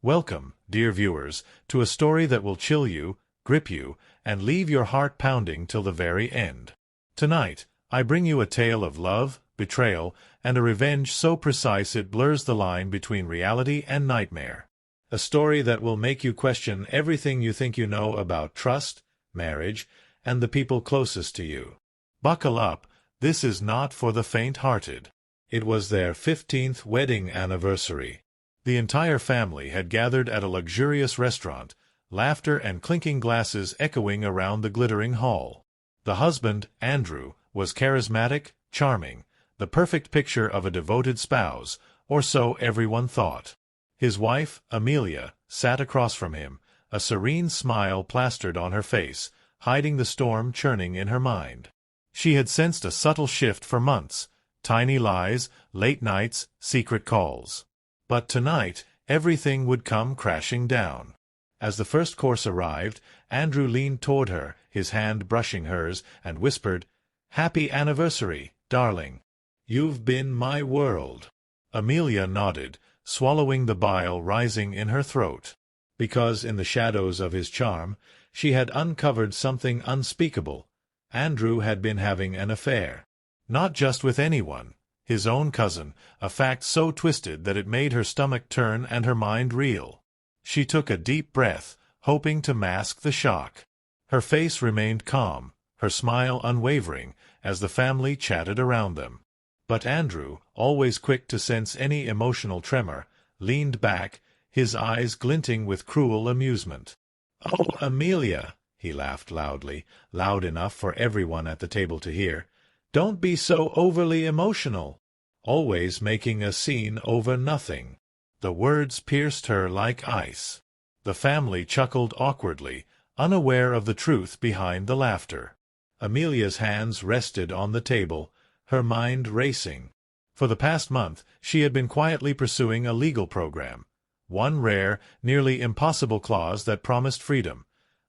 Welcome, dear viewers, to a story that will chill you, grip you, and leave your heart pounding till the very end. Tonight, I bring you a tale of love, betrayal, and a revenge so precise it blurs the line between reality and nightmare. A story that will make you question everything you think you know about trust, marriage, and the people closest to you. Buckle up, this is not for the faint-hearted. It was their 15th wedding anniversary. The entire family had gathered at a luxurious restaurant, laughter and clinking glasses echoing around the glittering hall. The husband, Andrew, was charismatic, charming, the perfect picture of a devoted spouse, or so everyone thought. His wife, Amelia, sat across from him, a serene smile plastered on her face, hiding the storm churning in her mind. She had sensed a subtle shift for months, tiny lies, late nights, secret calls. But tonight, everything would come crashing down. As the first course arrived, Andrew leaned toward her, his hand brushing hers, and whispered, "Happy anniversary, darling. You've been my world." Amelia nodded, swallowing the bile rising in her throat. Because in the shadows of his charm, she had uncovered something unspeakable. Andrew had been having an affair. Not just with anyone. His own cousin, a fact so twisted that it made her stomach turn and her mind reel. She took a deep breath, hoping to mask the shock. Her face remained calm, her smile unwavering, as the family chatted around them. But Andrew, always quick to sense any emotional tremor, leaned back, his eyes glinting with cruel amusement. "Oh, Amelia," he laughed loudly, loud enough for everyone at the table to hear, "don't be so overly emotional. Always making a scene over nothing." The words pierced her like ice. The family chuckled awkwardly, unaware of the truth behind the laughter. Amelia's hands rested on the table, her mind racing. For the past month, she had been quietly pursuing a legal program. One rare, nearly impossible clause that promised freedom: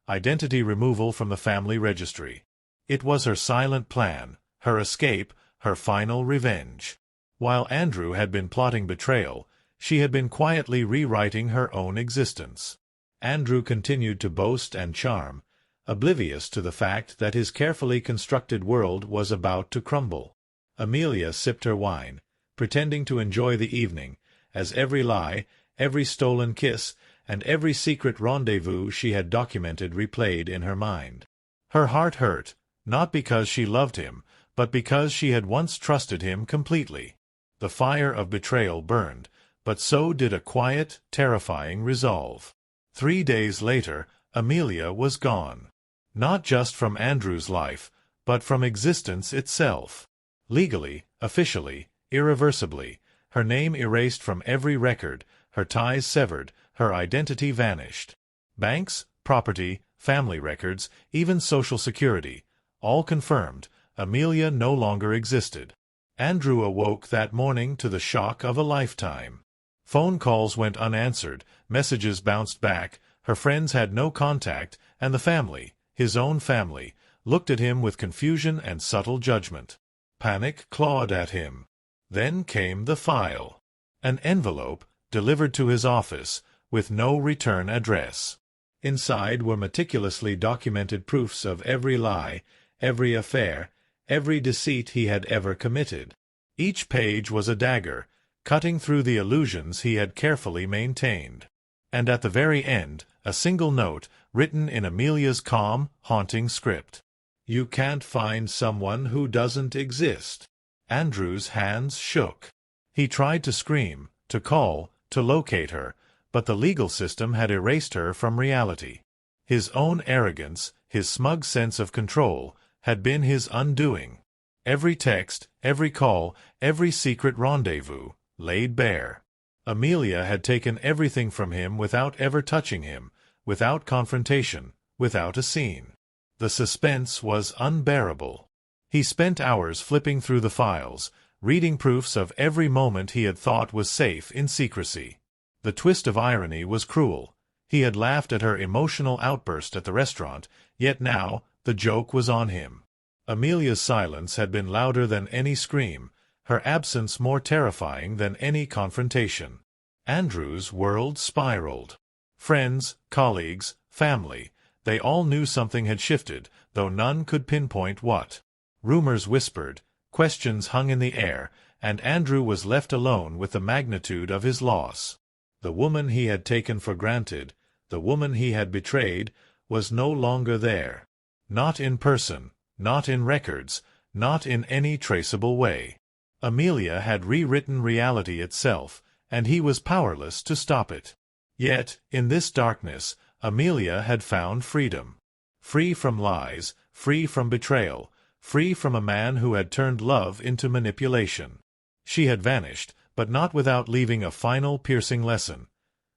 identity removal from the family registry. It was her silent plan, her escape, her final revenge. While Andrew had been plotting betrayal, she had been quietly rewriting her own existence. Andrew continued to boast and charm, oblivious to the fact that his carefully constructed world was about to crumble. Amelia sipped her wine, pretending to enjoy the evening, as every lie, every stolen kiss, and every secret rendezvous she had documented replayed in her mind. Her heart hurt, not because she loved him, but because she had once trusted him completely. The fire of betrayal burned, but so did a quiet, terrifying resolve. 3 days later, Amelia was gone. Not just from Andrew's life, but from existence itself. Legally, officially, irreversibly, her name erased from every record, her ties severed, her identity vanished. Banks, property, family records, even Social Security, all confirmed, Amelia no longer existed. Andrew awoke that morning to the shock of a lifetime. Phone calls went unanswered, messages bounced back, her friends had no contact, and the family, his own family, looked at him with confusion and subtle judgment. Panic clawed at him. Then came the file. An envelope, delivered to his office, with no return address. Inside were meticulously documented proofs of every lie, every affair, every deceit he had ever committed. Each page was a dagger, cutting through the illusions he had carefully maintained. And at the very end, a single note, written in Amelia's calm, haunting script. "You can't find someone who doesn't exist." Andrew's hands shook. He tried to scream, to call, to locate her, but the legal system had erased her from reality. His own arrogance, his smug sense of control, had been his undoing. Every text, every call, every secret rendezvous, laid bare. Amelia had taken everything from him without ever touching him, without confrontation, without a scene. The suspense was unbearable. He spent hours flipping through the files, reading proofs of every moment he had thought was safe in secrecy. The twist of irony was cruel. He had laughed at her emotional outburst at the restaurant, yet now the joke was on him. Amelia's silence had been louder than any scream, her absence more terrifying than any confrontation. Andrew's world spiraled. Friends, colleagues, family, they all knew something had shifted, though none could pinpoint what. Rumors whispered, questions hung in the air, and Andrew was left alone with the magnitude of his loss. The woman he had taken for granted, the woman he had betrayed, was no longer there. Not in person, not in records, not in any traceable way. Amelia had rewritten reality itself, and he was powerless to stop it. Yet, in this darkness, Amelia had found freedom. Free from lies, free from betrayal, free from a man who had turned love into manipulation. She had vanished, but not without leaving a final piercing lesson.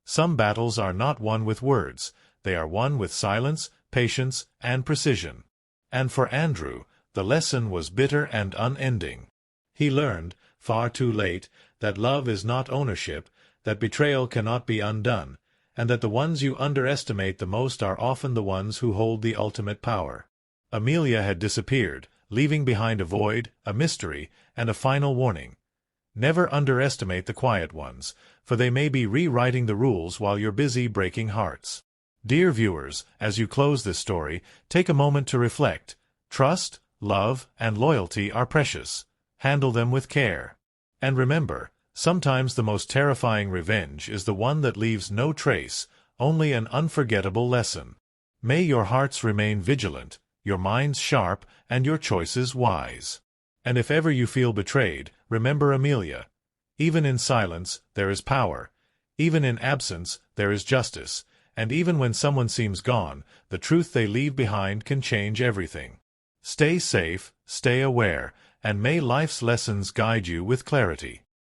Some battles are not won with words, they are won with silence, patience, and precision. And for Andrew, the lesson was bitter and unending. He learned, far too late, that love is not ownership, that betrayal cannot be undone, and that the ones you underestimate the most are often the ones who hold the ultimate power. Amelia had disappeared, leaving behind a void, a mystery, and a final warning. Never underestimate the quiet ones, for they may be rewriting the rules while you're busy breaking hearts. Dear viewers, as you close this story, take a moment to reflect. Trust, love, and loyalty are precious. Handle them with care. And remember, sometimes the most terrifying revenge is the one that leaves no trace, only an unforgettable lesson. May your hearts remain vigilant, your minds sharp, and your choices wise. And if ever you feel betrayed, remember Amelia. Even in silence, there is power. Even in absence, there is justice. And even when someone seems gone, the truth they leave behind can change everything. Stay safe, stay aware, and may life's lessons guide you with clarity.